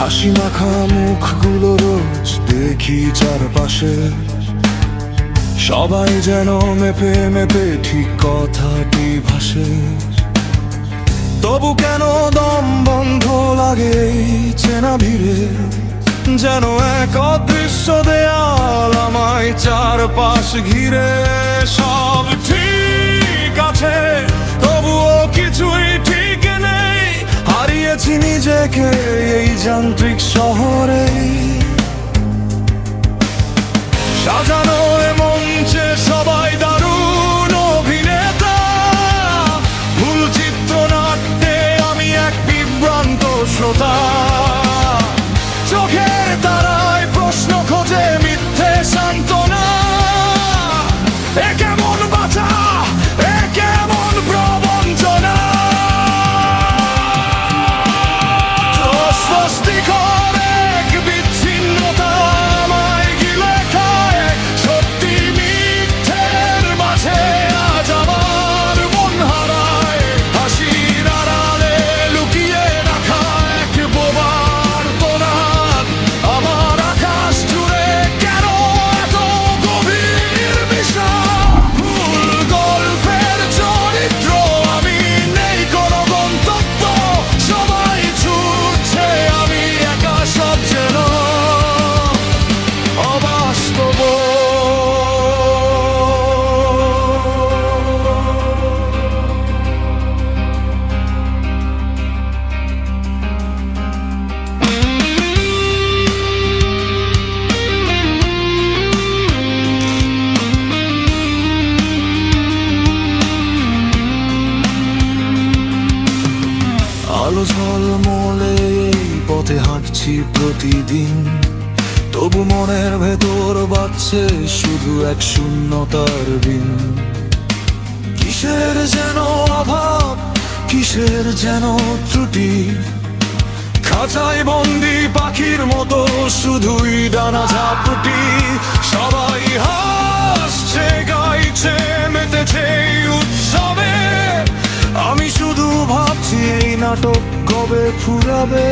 হাসি মাখা মুখগুলো রোজ দেখি চারপাশে, সবাই যেন মেপে মেপে ঠিক কথাটি ভাসে। তবু কেন দম বন্ধ লাগে এই চেনা ভিড়ে, যেন এক অদৃশ্য দেয়াল আমায় চারপাশ ঘিরে। সব ঠিক আছে, তবুও কিছুই ঠিক নেই, হারিয়েছি নিজেকে এই যান্ত্রিক শহরে। সাজানো এ মঞ্চে সবাই দারুণ অভিনেতা, ভুল চিত্রনাট্যে আমি এক বিভ্রান্ত শ্রোতা। চোখের তারায় প্রশ্ন খোঁজে মিথ্যে সান্ত্বনা, এ কেমন বাঁচা, এ কেমন প্রবঞ্চনা। স্বস্তিকর এক বিচ্ছিন্নতা আমায় গিলে খায়, সত্যি মিথ্যের মাঝে আজ আমার মন হারায়। হাসির আড়ালে লুকিয়ে রাখা এক বোবার তোনাদ, আমার আকাশ জুড়ে কেন এত গভীর বিষাদ। ভুল গল্পের চরিত্র আমি, নেই কোনো গন্তব্য, সবাই ছুটছে আমি একা, সব যেন অবাস্তব। আলো ঝলমলে এই পথে হাঁটছি প্রতিদিন, তবু মনের ভেতর বাজছে শুধু এক শূন্যতার বিন। কিসের যেন অভাব, কিসের যেন ত্রুটি, খাঁচায় বন্দি পাখির মতো শুধুই ডানা ঝাপটি। সবাই হাসছে গাইছে মেতেছে এই উৎসবে, আমি শুধু ভাবছি এই নাটক কবে ফুরাবে।